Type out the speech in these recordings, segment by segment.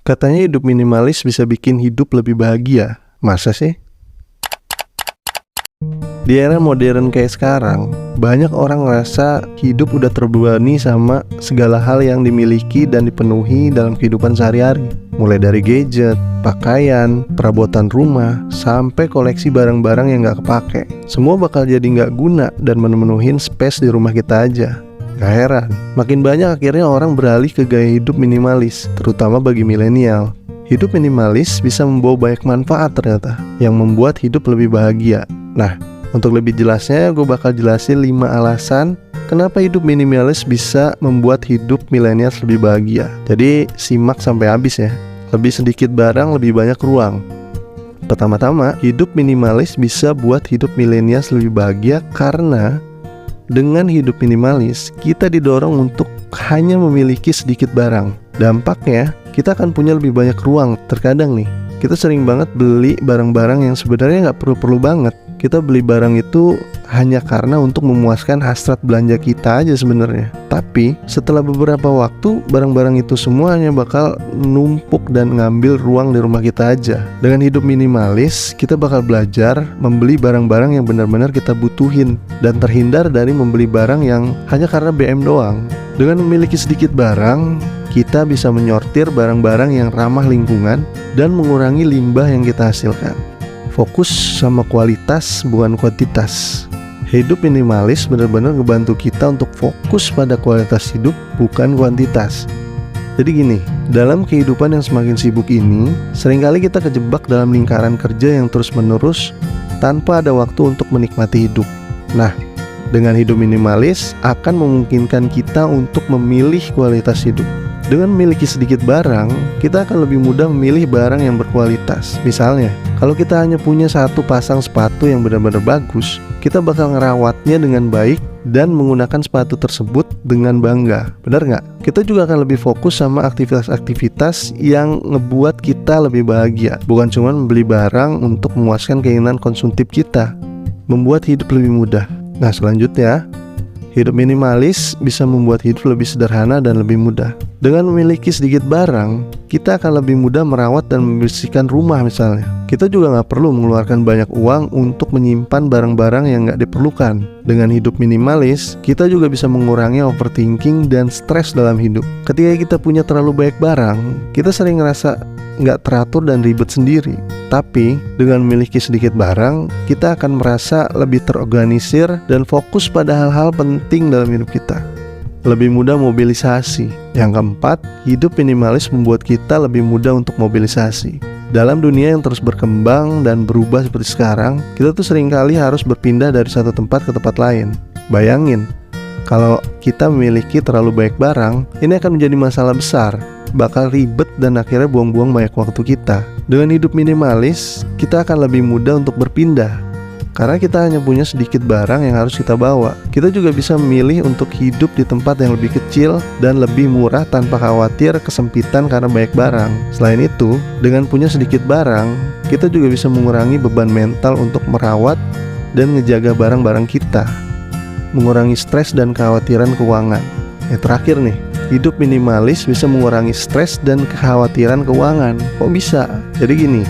Katanya hidup minimalis bisa bikin hidup lebih bahagia. Masa sih? Di era modern kayak sekarang, banyak orang ngerasa hidup udah terbebani sama segala hal yang dimiliki dan dipenuhi dalam kehidupan sehari-hari. Mulai dari gadget, pakaian, perabotan rumah, sampai koleksi barang-barang yang gak kepake. Semua bakal jadi gak guna dan memenuhin space di rumah kita aja. Gak heran, makin banyak akhirnya orang beralih ke gaya hidup minimalis, terutama bagi milenial. Hidup minimalis bisa membawa banyak manfaat ternyata, yang membuat hidup lebih bahagia. Nah, untuk lebih jelasnya, gue bakal jelasin 5 alasan kenapa hidup minimalis bisa membuat hidup milenial lebih bahagia. Jadi simak sampai habis ya. Lebih sedikit barang, lebih banyak ruang. Pertama-tama, hidup minimalis bisa buat hidup milenial lebih bahagia karena dengan hidup minimalis, kita didorong untuk hanya memiliki sedikit barang. Dampaknya, kita akan punya lebih banyak ruang. Terkadang nih, kita sering banget beli barang-barang yang sebenarnya nggak perlu-perlu banget. Kita beli barang itu hanya karena untuk memuaskan hasrat belanja kita aja sebenarnya. Tapi setelah beberapa waktu, barang-barang itu semuanya bakal numpuk dan ngambil ruang di rumah kita aja. Dengan hidup minimalis, kita bakal belajar membeli barang-barang yang benar-benar kita butuhin dan terhindar dari membeli barang yang hanya karena BM doang. Dengan memiliki sedikit barang, kita bisa menyortir barang-barang yang ramah lingkungan dan mengurangi limbah yang kita hasilkan. Fokus sama kualitas bukan kuantitas. Hidup minimalis benar-benar ngebantu kita untuk fokus pada kualitas hidup bukan kuantitas. Jadi gini, dalam kehidupan yang semakin sibuk ini, seringkali kita kejebak dalam lingkaran kerja yang terus-menerus tanpa ada waktu untuk menikmati hidup. Nah, dengan hidup minimalis akan memungkinkan kita untuk memilih kualitas hidup. Dengan memiliki sedikit barang, kita akan lebih mudah memilih barang yang berkualitas. Misalnya, kalau kita hanya punya satu pasang sepatu yang benar-benar bagus, kita bakal ngerawatnya dengan baik dan menggunakan sepatu tersebut dengan bangga. Benar nggak? Kita juga akan lebih fokus sama aktivitas-aktivitas yang ngebuat kita lebih bahagia. Bukan cuma membeli barang untuk memuaskan keinginan konsumtif kita. Membuat hidup lebih mudah. Nah, selanjutnya, hidup minimalis bisa membuat hidup lebih sederhana dan lebih mudah. Dengan memiliki sedikit barang, kita akan lebih mudah merawat dan membersihkan rumah misalnya. Kita juga nggak perlu mengeluarkan banyak uang untuk menyimpan barang-barang yang nggak diperlukan. Dengan hidup minimalis, kita juga bisa mengurangi overthinking dan stres dalam hidup. Ketika kita punya terlalu banyak barang, kita sering ngerasa nggak teratur dan ribet sendiri. Tapi dengan memiliki sedikit barang, kita akan merasa lebih terorganisir dan fokus pada hal-hal penting dalam hidup kita. Lebih mudah mobilisasi. Yang keempat, hidup minimalis membuat kita lebih mudah untuk mobilisasi. Dalam dunia yang terus berkembang dan berubah seperti sekarang, kita tuh seringkali harus berpindah dari satu tempat ke tempat lain. Bayangin, kalau kita memiliki terlalu banyak barang, ini akan menjadi masalah besar. Bakal ribet dan akhirnya buang-buang banyak waktu kita. Dengan hidup minimalis, kita akan lebih mudah untuk berpindah. Karena kita hanya punya sedikit barang yang harus kita bawa. Kita juga bisa memilih untuk hidup di tempat yang lebih kecil dan lebih murah tanpa khawatir kesempitan karena banyak barang. Selain itu, dengan punya sedikit barang, kita juga bisa mengurangi beban mental untuk merawat dan ngejaga barang-barang kita. Mengurangi stres dan kekhawatiran keuangan. Terakhir nih, hidup minimalis bisa mengurangi stres dan kekhawatiran keuangan. Kok bisa? Jadi gini,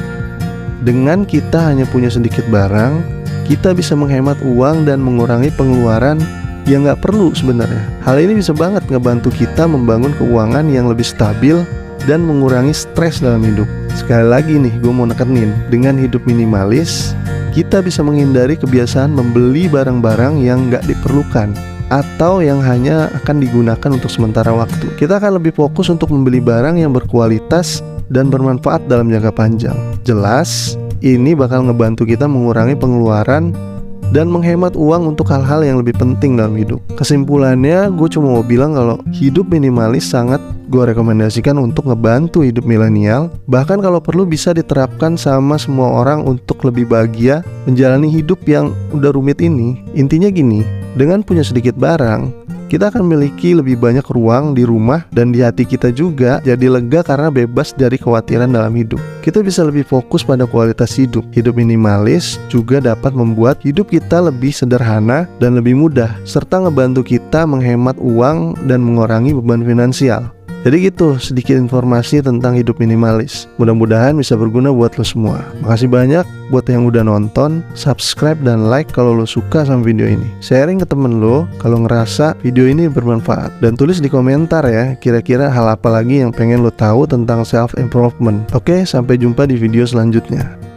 dengan kita hanya punya sedikit barang, kita bisa menghemat uang dan mengurangi pengeluaran yang nggak perlu sebenarnya. Hal ini bisa banget ngebantu kita membangun keuangan yang lebih stabil dan mengurangi stres dalam hidup. Sekali lagi nih, gue mau nekenin, dengan hidup minimalis, kita bisa menghindari kebiasaan membeli barang-barang yang nggak diperlukan atau yang hanya akan digunakan untuk sementara waktu. Kita akan lebih fokus untuk membeli barang yang berkualitas dan bermanfaat dalam jangka panjang. Jelas, ini bakal ngebantu kita mengurangi pengeluaran dan menghemat uang untuk hal-hal yang lebih penting dalam hidup. Kesimpulannya, gue cuma mau bilang kalau hidup minimalis sangat gue rekomendasikan untuk ngebantu hidup milenial. Bahkan kalau perlu bisa diterapkan sama semua orang untuk lebih bahagia menjalani hidup yang udah rumit ini. Intinya gini, dengan punya sedikit barang, kita akan memiliki lebih banyak ruang di rumah dan di hati kita juga jadi lega karena bebas dari kekhawatiran dalam hidup. Kita bisa lebih fokus pada kualitas hidup. Hidup minimalis juga dapat membuat hidup kita lebih sederhana dan lebih mudah, serta ngebantu kita menghemat uang dan mengurangi beban finansial. Jadi gitu, sedikit informasi tentang hidup minimalis. Mudah-mudahan bisa berguna buat lo semua. Makasih banyak buat yang udah nonton, subscribe dan like kalau lo suka sama video ini. Sharing ke temen lo kalau ngerasa video ini bermanfaat. Dan tulis di komentar ya, kira-kira hal apa lagi yang pengen lo tahu tentang self-improvement. Oke, sampai jumpa di video selanjutnya.